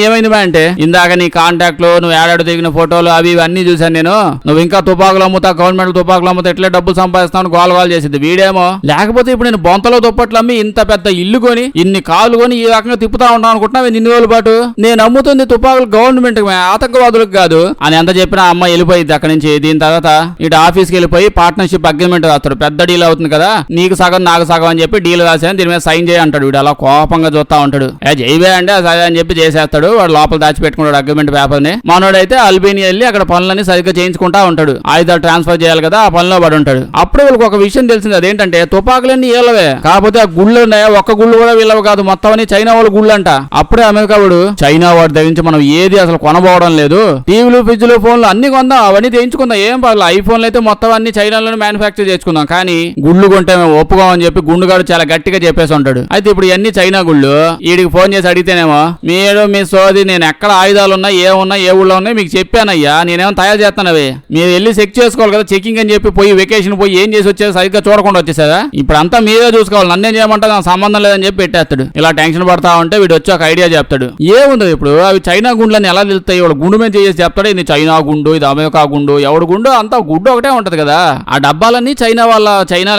ఏమైంది అంటే, ఇందాక నీ కాంటాక్ట్ లో నువ్వు ఏడాడు దిగిన ఫోటోలు అవి అన్ని చూశాను నేను, నువ్వు ఇంకా తుపాకులు అమ్ముతా, గవర్నమెంట్ తుపాకులు అమ్ముతా, ఎట్లే డబ్బులు సంపాదిస్తాను గోల చేసింది. వీడేమో లేకపోతే ఇప్పుడు నేను బొంతలో దుప్పట్లు అమ్మి ఇంత పెద్ద ఇల్లు కొని ఇన్ని కాలు కొని ఈ రకంగా తిప్పుతా ఉంటాను అనుకుంటున్నా ఇన్ని రోజుల పాటు, నేను అమ్ముతుంది తుపాకులు గవర్నమెంట్ ఆతంకవాదులకు కాదు అని ఎంత చెప్పినా అమ్మ వెళ్ళిపోయింది అక్కడి నుంచి. దీని తర్వాత ఇటు ఆఫీస్కి వెళ్ళిపోయి పార్ట్నర్షిప్ అగ్రిమెంట్ రాస్తాడు, పెద్ద డీల్ అవుతుంది కదా, నీకు సగం నాకు సగం అని చెప్పి డీల్ రాశాను, దీని మీద సైన్ చేయ అంటాడు. వీడు అలా కోపంగా చూస్తా ఉంటాడు. జైవే అంటే సరే అని చెప్పి చేసేస్తాడు. వాడు లోపల దాచిపెట్టుకుంటాడు అగ్రిమెంట్ పేపర్ ని. మనోడైతే అల్బేనియా వెళ్ళి అక్కడ పనులన్నీ సరిగ్గా చేయించుకుంటా ఉంటాడు, ఆయుధాలు ట్రాన్స్ఫర్ చేయాలి కదా, ఆ పనిలో పడి ఉంటాడు. అప్పుడు వీళ్ళకి ఒక విషయం తెలిసింది, అదేంటంటే తుపాకులన్నీ వీళ్ళవే, కాకపోతే ఆ గుళ్ళు ఉన్నాయా ఒక్క గుళ్ళు కూడా వీళ్ళవి కాదు, మొత్తం అని చైనా వాళ్ళ గుళ్ళు అంట. అప్పుడే అమెరికా వాడు చైనా వాడి దగ్గర మనం ఏది అసలు కొనబోవడం లేదు, టీవీలు ఫ్రిడ్జ్లు ఫోన్లు అన్ని కొందాం, అవన్నీ తెయించుకుందాం, ఏం పర్లేదు, ఐఫోన్లు అయితే మొత్తం అన్ని చైనాలోనే మ్యానుఫ్యాక్చర్ చేసుకుందాం, కానీ గుళ్ళు కొంటే మేము ఒప్పుకోమని చెప్పి గుండుగాడు చాలా గట్టిగా చెప్పేసి ఉంటాడు. అయితే ఇప్పుడు ఇవన్నీ చైనా గుళ్ళు. వీడికి ఫోన్ చేసి అడిగితేనేమో, మీరు మీ సోది నేను ఎక్కడ ఆయుధాలు ఉన్నాయి, ఏమున్నాయి, ఏ ఊళ్ళో ఉన్నాయి మీకు చెప్పానయ్యా, నేనేమో తయారు చేస్తానవి, మీరు వెళ్ళి చెక్ చేసుకోవాలి కదా, చెకింగ్ అని చెప్పి పోయి వెకేషన్ పోయి ఏం చేసి వచ్చేది సరిగ్గా చూడకుండా వచ్చేసారా, ఇప్పుడు అంతా మీరే చూసుకోవాలి, నన్నేం చేయమంటారు, నాకు సంబంధం లేదని చెప్పి పెట్టేస్తాడు. ఇలా టెన్షన్ పడతా ఉంటే వీడు వచ్చి ఒక ఐడియా చెప్తాడు. ఏముంది ఇప్పుడు అవి చైనా గుండ్లని ఎలా నిలుస్తాయి, వాడు గుండు మీద చేసి చెప్తాడు, ఇది చైనా గుండు, ఇది అమెరికా గుండు, ఎవడు గుండు అంతా గుడ్డు ఒకటే ఉంటది కదా, ఆ డబ్బాలన్నీ చైనా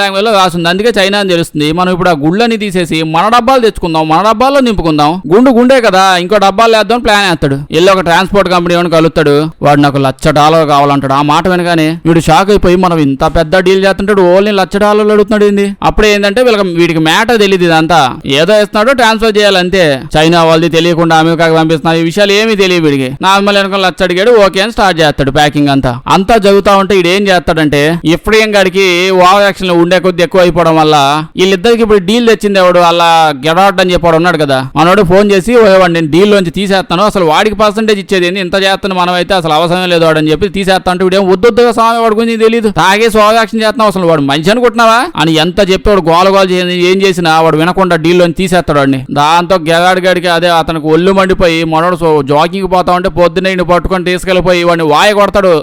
లాంగ్వేజ్ లో రాసింది, అందుకే చైనా అని తెలుస్తుంది. మనం ఇప్పుడు ఆ గుళ్ళని తీసేసి మన డబ్బాలు తెచ్చుకుందాం, మన డబ్బాల్లో నింపుకుందాం, గుండే కదా, ఇంకో డబ్బాలు వేద్దాం ప్లాన్ వేస్తాడు. వెళ్ళి ఒక ట్రాన్స్పోర్ట్ కంపెనీ వాడిని కలుస్తాడు, వాడు నాకు $1,00,000 కావాలంటాడు. ఆ మాట వినగానే వీడు షాక్ అయిపోయి, మనం ఇంత పెద్ద డీల్ చేస్తుంటాడు, ఓన్లీ $1,00,000 అడుగుతున్నాడు ఏంది. అప్పుడే ఏంటంటే వీడికి మ్యాటర్ తెలియదు, ఇదంతా ఏదో ఇస్తున్నాడు ట్రాన్స్ఫర్ చేయాలంతే, చైనా వాళ్ళది తెలియకుండా అమెరికాకి పంపిస్తున్నారు, ఈ విషయాలు ఏమీ తెలియదు వీడికి. నార్మల్ అనుకుని $1,00,000 అడిగాడు, ఓకే అని స్టార్ట్ చేస్తాడు ప్యాకింగ్ అంతా జరుగుతా ఉంటే ఇడు ఏం చేస్తాడంటే, ఎఫ్రేం గాడికి ఓవర్ యాక్షన్ లో ఉండే కొద్ది ఎక్కువ అయిపోవడం వల్ల వీళ్ళిద్దరికి ఇప్పుడు డీల్ తెచ్చింది ఎవడు, అలా గెడౌట్ అని చెప్పాడు ఉన్నాడు కదా, మనోడు ఫోన్ చేసి నేను డీల్ లోంచి తీసేస్తాను, అసలు వాడికి పర్సెంటేజ్ ఇచ్చేది ఇంత చేస్తాను, మనం అయితే అసలు అవసరం లేదు వాడు అని చెప్పి తీసేస్తా అంటే వీడేం వద్దొద్దుగా స్వామి వాడు గురించి తెలియదు, తాగేసి ఓవర్ యాక్షన్ చేస్తున్నావు, అసలు వాడు మంచి అనుకుంటున్నావా అని ఎంత చెప్పాడు, గోల ఏం చేసినా వాడు వినకుండా డీల్ లోంచి తీసేస్తాడు వాడిని. దాంతో గెగాడిగాడికి అదే అతనికి ఒళ్ళు మండిపోయి మనోడు జాగింగ్ పోతా ఉంటే పొద్దున్నే పట్టుకొని తీసుకెళ్లిపోయి వాడిని వాయ కొడతాడు,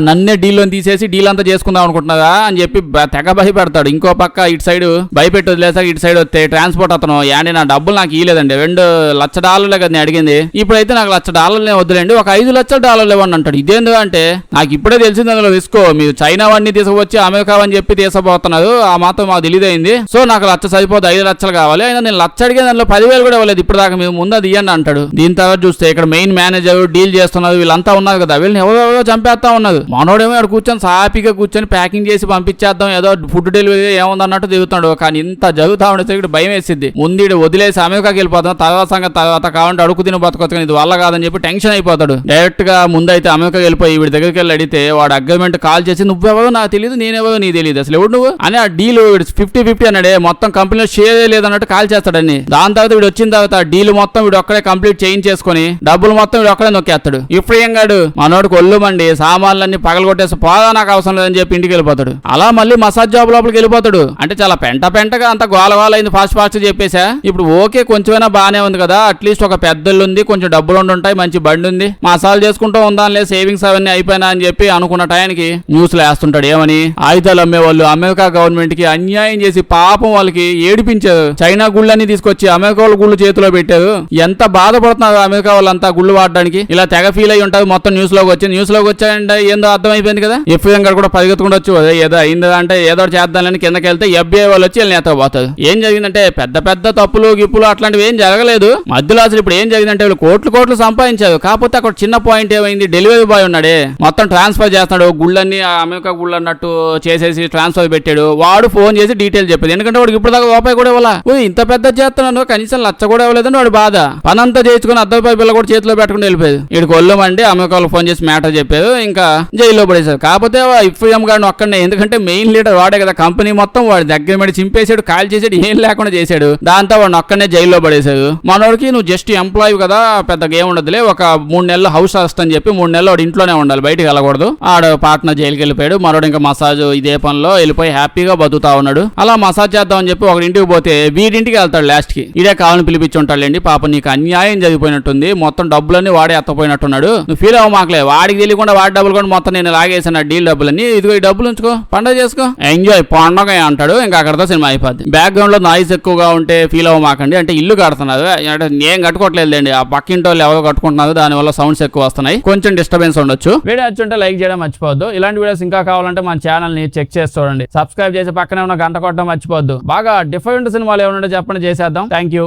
నన్నే డీల్ లోని తీసేసి డీల్ అంతా చేసుకుందాం అనుకుంటున్నారా అని చెప్పి తెగ భయపెడతాడు. ఇంకో పక్క ఇటు సైడ్ భయపెట్టి వదిలేసాక ఇటు సైడ్ వస్తే ట్రాన్స్పోర్ట్ అతను, యాండి నా డబ్బులు నాకు ఇవ్వలేదండి, $2,00,000 కదా నేను అడిగింది, ఇప్పుడైతే నాకు $1,00,000 వద్దులేండి, ఒక $5,00,000 ఇవ్వండి అంటాడు. ఇదేందు అంటే, నాకు ఇప్పుడే తెలిసింది అందులో రిస్క్, మీరు చైనా వాడిని తీసుకువచ్చి అమెరికా అని చెప్పి తీసుకుపోతున్నారు, ఆ మాత్రం మాకు తెలియదైంది, సో నాకు 1,00,000 సరిపోదు, 5,00,000 కావాలి, అయినా నేను 1,00,000 అడిగే దానిలో 10,000 కూడా ఇవ్వలేదు ఇప్పుడు దాకా, మీరు ముందు అది ఇవ్వండి అంటాడు. దీని తర్వాత చూస్తే ఇక్కడ మెయిన్ మేనేజర్ డీల్ చేస్తున్నారు వీళ్ళంతా ఉన్నారు కదా, వీళ్ళని ఎవరో చంపేస్తా ఉన్నారు. మనోడేమో ఇక్కడ కూర్చొని సాపీగా కూర్చొని ప్యాకింగ్ చేసి పంపించేద్దాం, ఏదో ఫుడ్ డెలివరీ ఏముందన్నట్టు తిరుగుతున్నాడు. కానీ ఇంత జరుగుతా ఉండే ఇక్కడ భయం వేసింది. ముందు వదిలేసి అమెరికాకి వెళ్ళిపోతాం, తర్వాత కావాలంటే అడుగు తిని బతకొచ్చు, ఇది వల్ల కాదని చెప్పి టెన్షన్ అయిపోతాడు. డైరెక్ట్ గా ముందైతే అమెరికాకి వెళ్ళిపోయి వీడి దగ్గరికి వెళ్ళి అడిగితే వాడు అగ్రిమెంట్ కాల్ చేసి నువ్వెవరో నాకు తెలియదు, నేనెవరో నీకు తెలియదు, అసలు ఎవడు నువ్వు అని ఆ డీల్ 50-50 అన్నాడే, మొత్తం కంపెనీలో షేర్ లేదన్నట్టు కాల్ చేస్తాడని. దాని తర్వాత వీడు వచ్చిన తర్వాత డీల్ మొత్తం వీడు ఒక్కడే కంప్లీట్ చేయించేసుకుని డబ్బులు మొత్తం వీడు ఒక్కడే నొక్కేస్తాడు. ఇఫ్రేం గాడు మనోడికి ఒళ్ళు మండి సామాన్లన్నీ పగలగొట్టేసి పోదా నాకు అవసరం లేదని చెప్పి ఇంటికి వెళ్ళిపోతాడు. అలా మళ్ళీ మసాజ్ జాబ్ లోపలికి వెళ్ళిపోతాడు. అంటే చాలా పెంటగా అంత గోలగోల అయింది, ఫాస్ట్ చెప్పేసా. ఇప్పుడు ఓకే కొంచెమైనా బానే ఉంది కదా, అట్లీస్ట్ ఒక పెద్దలు ఉంది, కొంచెం డబ్బులు ఉంటాయి, మంచి బండి ఉంది, మసాజ్ చేసుకుంటూ ఉందానిలే, సేవింగ్స్ అవన్నీ అయిపోయినా అని చెప్పి అనుకున్న టైంకి న్యూస్లు వేస్తుంటాడు. ఏమని, ఆయుధాలు అమ్మే వాళ్ళు అమెరికా గవర్నమెంట్ కి అన్యాయం చేసి పాపం వాళ్ళకి ఏడిపించారు, చైనా గుళ్ళని తీసుకొచ్చి అమెరికా వాళ్ళ గుళ్ళు చేతిలో పెట్టారు, ఎంత బాధపడుతున్నారు అమెరికా వాళ్ళంతా గుళ్ళు వాడడానికి, ఇలా తెగ ఫీల్ అయి ఉంటారు. మొత్తం న్యూస్ లోకి వచ్చాయంటే ఏందో అర్థమైపోయింది కదా. ఎఫ్ఎం గారు కూడా పరిగెత్తుకుంటూ వచ్చి ఏదో అయింది పోయింది అంటే ఏదో చేద్దామని కిందకి వెళ్తే FBI వాళ్ళు వచ్చి వీళ్ళని ఎత్తకపోతారు. ఏం జరిగిందంటే పెద్ద పెద్ద తప్పులు గిప్పులు అట్లాంటివి ఏం జరగలేదు. మధ్యలో అసలు ఇప్పుడు ఏం జరిగిందంటే వీళ్ళు కోట్లు సంపాదించారు. కాకపోతే అక్కడ చిన్న పాయింట్ ఏమైంది, డెలివరీ బాయ్ ఉన్నాడే మొత్తం ట్రాన్స్ఫర్ చేస్తున్నాడు, గుళ్ళన్నీ అమెరికా గుళ్ళు అన్నట్టు చేసేసి ట్రాన్స్ఫర్ పెట్టాడు. వాడు ఫోన్ చేసి డీటెయిల్ చెప్పేది, ఎందుకంటే వాడికి ఇప్పుడు దాకా రూపాయి కూడా ఇవ్వాలా. ఇంత పెద్ద చేస్తున్నాను కనీసం లచ్చ కూడా ఇవ్వలేదని వాడు బాధ. పనంతా చేయించుకుని ₹100 బిల్ల కూడా చేతిలో పెట్టుకుని వెళ్ళిపోయాడు. వీడికి ఒళ్ళమండి అమెరికాలో ఫోన్ చేసి మ్యాటర్ చెప్పారు, ఇంకా జైల్లో పడేశారు. కాకపోతే ఇఫ్ఎం గారిని ఒక్కడనే, ఎందుకంటే మెయిన్ లీడర్ వాడే కదా, కంపెనీ మొత్తం వాడి దగ్గర మీద చింపేశాడు, కాల్ చేసాడు, ఏం లేకుండా చేశాడు. దాంతో వాడిని ఒక్కడనే జైల్లో పడేశాడు. మనోడికి నువ్వు జస్ట్ ఎంప్లాయ్ కదా, పెద్దగా ఏం ఉండదులే, ఒక 3 నెలలు హౌస్ అరెస్ట్ అని చెప్పి 3 నెలలు వాడు ఇంట్లోనే ఉండాలి, బయటికి వెళ్ళకూడదు. ఆడ పార్ట్నర్ జైలుకి వెళ్ళిపోయాడు. మనోడు ఇంకా మసాజ్ ఇదే పనిలో వెళ్ళిపోయి హ్యాపీగా బతుకుతా ఉన్నాడు. అలా మసాజ్ చేద్దామని చెప్పి ఒక ఇంటికి పోతే వీడింటికి వెళ్తాడు లాస్ట్ కి. ఇదే కావాలని పిలిపించి ఉంటాడులేండి. పాప నీకు అన్యాయం జరిగిపోయినట్టుంది, మొత్తం డబ్బులన్నీ వాడే ఎత్తపోయినట్టున్నాడు, నువ్వు ఫీల్ అవ్వమాకలే, వాడికి తెలియకుండా వాడి డబ్బులు కూడా మొత్తం నేను లాగేసాను డీల్ డబ్బులన్నీ, ఇదిగో ఈ డబ్బులు ఉంచుకో, పండుగ చేసుకో, ఎంజాయ్ పండగ అంటాడు. ఇంకా అక్కడతో సినిమా అయిపోద్ది. బ్యాక్గ్రౌండ్ లో నాయిస్ ఎక్కువగా ఉంటే ఫీల్ అవ్వమాకండి, అంటే ఇల్లు కడుతున్నారు, అంటే నేను కట్టుకోవట్లేదండి, ఆ పక్కింటి వాళ్ళు ఎవరో కట్టుకుంటున్నారు, దానివల్ల సౌండ్స్ ఎక్కువ వస్తున్నాయి, కొంచెం డిస్టర్బెన్స్ ఉండొచ్చు. వీడియో నచ్చుంటే లైక్ చేయడం మర్చిపోవద్దు. ఇలాంటి వీడియోస్ ఇంకా కావాలంటే మన ఛానల్ ని చెక్ చేసి చూడండి, సబ్స్క్రైబ్ చేసి పక్కనే ఉన్న గంట కొట్టడం మర్చిపోవద్దు. బాగా డిఫరెంట్ సినిమాలు ఏమన్నా చెప్పండి, చేసేద్దాం. Thank you.